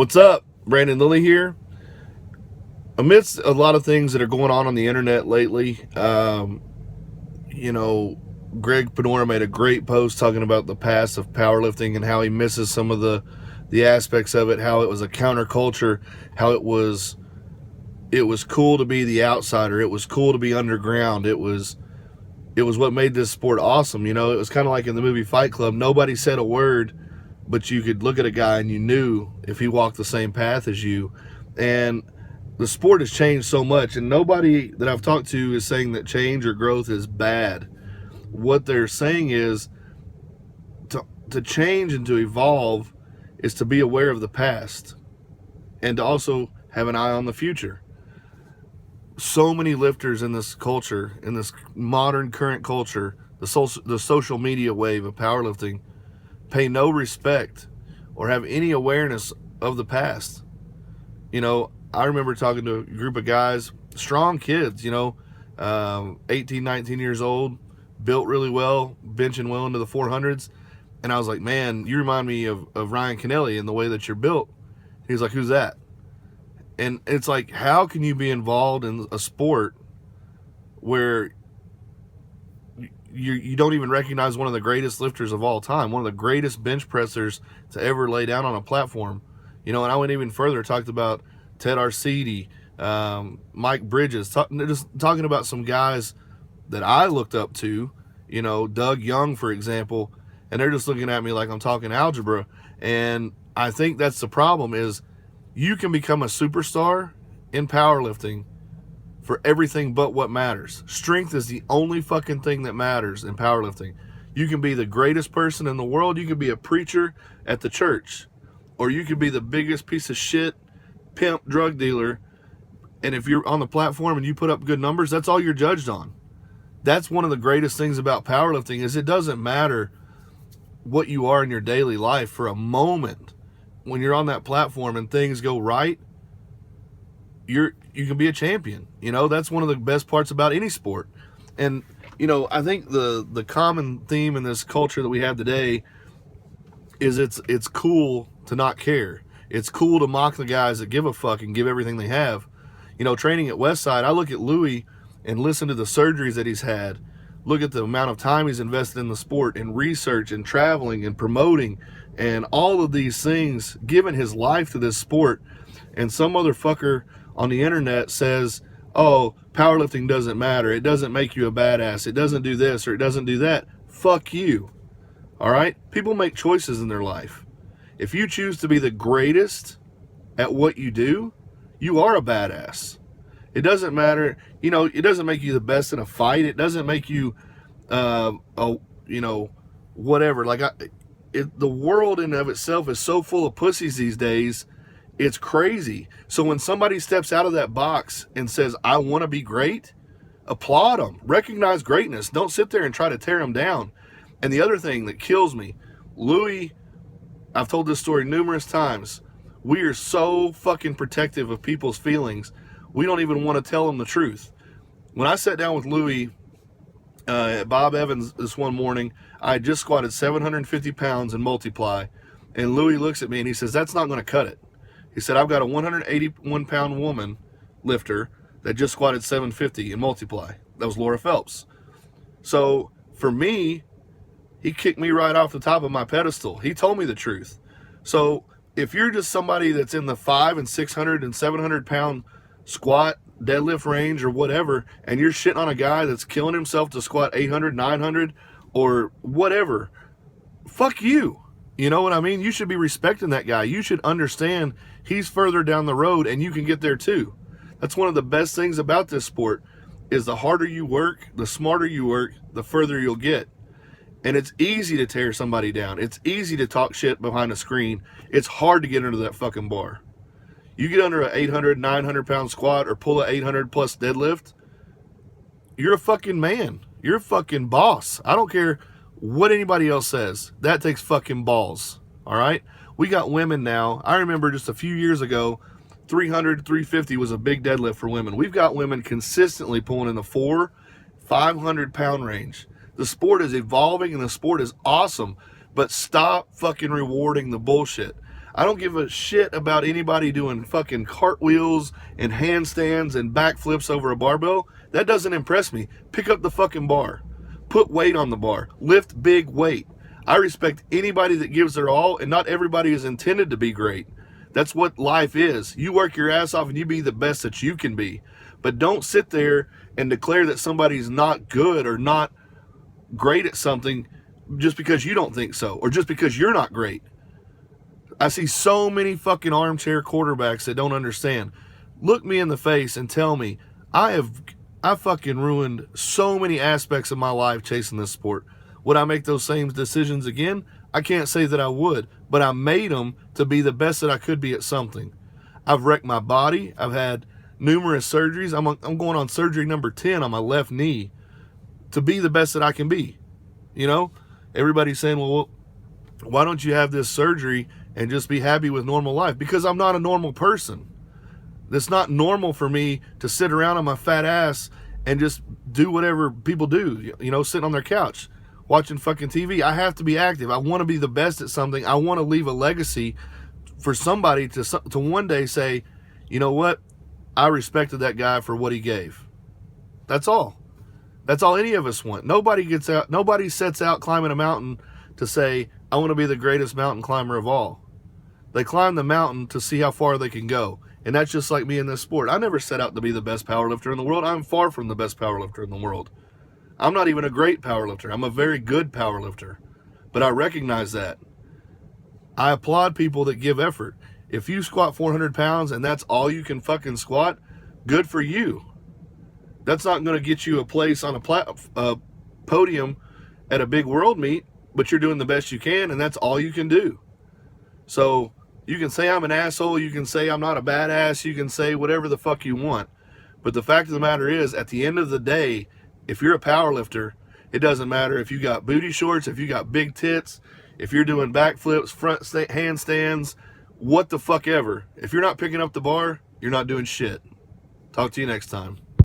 What's up? Brandon Lilly here. Amidst a lot of things that are going on the internet lately, you know, Greg Penora made a great post talking about the past of powerlifting and how he misses some of the aspects of it, how it was a counterculture, how it was cool to be the outsider, it was cool to be underground, it was what made this sport awesome. It was kind of like in the movie Fight Club. Nobody said a word, but you could look at a guy and you knew if he walked the same path as you. And the sport has changed so much, and nobody that I've talked to is saying that change or growth is bad. What they're saying is to change and to evolve is to be aware of the past and to also have an eye on the future. So many lifters in this culture, in this modern current culture, the social media wave of powerlifting, pay no respect or have any awareness of the past. I remember talking to a group of guys, strong kids, 18, 19 years old, built really well, benching well into the 400s. And I was like, man, you remind me of Ryan Kennelly in the way that you're built. He's like, who's that? And it's like, how can you be involved in a sport where you don't even recognize one of the greatest lifters of all time, one of the greatest bench pressers to ever lay down on a platform? And I went even further, talked about Ted Arcidi, Mike Bridges, just talking about some guys that I looked up to, Doug Young, for example, and they're just looking at me like I'm talking algebra. And I think that's the problem is you can become a superstar in powerlifting for everything but what matters. Strength is the only fucking thing that matters in powerlifting. You can be the greatest person in the world. You can be a preacher at the church, or you can be the biggest piece of shit pimp drug dealer. And if you're on the platform and you put up good numbers, that's all you're judged on. That's one of the greatest things about powerlifting is it doesn't matter what you are in your daily life. For a moment, when you're on that platform and things go right, you can be a champion. That's one of the best parts about any sport. And I think the common theme in this culture that we have today is it's cool to not care. It's cool to mock the guys that give a fuck and give everything they have. Training at Westside, I look at Louis and listen to the surgeries that he's had. Look at the amount of time he's invested in the sport and research and traveling and promoting and all of these things, giving his life to this sport. And some motherfucker on the internet says, oh, powerlifting doesn't matter. It doesn't make you a badass. It doesn't do this or it doesn't do that. Fuck you. All right? People make choices in their life. If you choose to be the greatest at what you do, you are a badass. It doesn't matter. It doesn't make you the best in a fight. It doesn't make you, whatever. The world in and of itself is so full of pussies these days. It's crazy. So when somebody steps out of that box and says, I want to be great, applaud them. Recognize greatness. Don't sit there and try to tear them down. And the other thing that kills me, Louis, I've told this story numerous times. We are so fucking protective of people's feelings. We don't even want to tell them the truth. When I sat down with Louis at Bob Evans this one morning, I had just squatted 750 pounds in multiply. And Louis looks at me and he says, that's not going to cut it. He said, I've got a 181-pound woman lifter that just squatted 750 in multiply. That was Laura Phelps. So for me, he kicked me right off the top of my pedestal. He told me the truth. So if you're just somebody that's in the 500 and 600 and 700 pound squat, deadlift range or whatever, and you're shitting on a guy that's killing himself to squat 800, 900 or whatever, fuck you. You know what I mean? You should be respecting that guy. You should understand he's further down the road and you can get there too. That's one of the best things about this sport is the harder you work, the smarter you work, the further you'll get. And it's easy to tear somebody down. It's easy to talk shit behind a screen. It's hard to get under that fucking bar. You get under an 800, 900 pound squat or pull an 800 plus deadlift, you're a fucking man. You're a fucking boss. I don't care what anybody else says. That takes fucking balls. All right? We got women now. I remember just a few years ago, 300, 350 was a big deadlift for women. We've got women consistently pulling in the 500 pound range. The sport is evolving and the sport is awesome, but stop fucking rewarding the bullshit. I don't give a shit about anybody doing fucking cartwheels and handstands and backflips over a barbell. That doesn't impress me. Pick up the fucking bar. Put weight on the bar. Lift big weight. I respect anybody that gives their all, and not everybody is intended to be great. That's what life is. You work your ass off and you be the best that you can be. But don't sit there and declare that somebody's not good or not great at something just because you don't think so, or just because you're not great. I see so many fucking armchair quarterbacks that don't understand. Look me in the face and tell me, I fucking ruined so many aspects of my life chasing this sport. Would I make those same decisions again? I can't say that I would, but I made them to be the best that I could be at something. I've wrecked my body. I've had numerous surgeries. I'm going on surgery number 10 on my left knee to be the best that I can be. You know, everybody's saying, well, why don't you have this surgery and just be happy with normal life? Because I'm not a normal person. It's not normal for me to sit around on my fat ass and just do whatever people do, you know, sitting on their couch, watching fucking TV. I have to be active. I want to be the best at something. I want to leave a legacy for somebody to one day say, you know what? I respected that guy for what he gave. That's all. That's all any of us want. Nobody sets out climbing a mountain to say, I want to be the greatest mountain climber of all. They climb the mountain to see how far they can go. And that's just like me in this sport. I never set out to be the best powerlifter in the world. I'm far from the best powerlifter in the world. I'm not even a great powerlifter. I'm a very good powerlifter. But I recognize that. I applaud people that give effort. If you squat 400 pounds and that's all you can fucking squat, good for you. That's not going to get you a place on a podium at a big world meet, but you're doing the best you can, and that's all you can do. So you can say I'm an asshole, you can say I'm not a badass, you can say whatever the fuck you want. But the fact of the matter is, at the end of the day, if you're a powerlifter, it doesn't matter if you got booty shorts, if you got big tits, if you're doing backflips, front handstands, what the fuck ever. If you're not picking up the bar, you're not doing shit. Talk to you next time.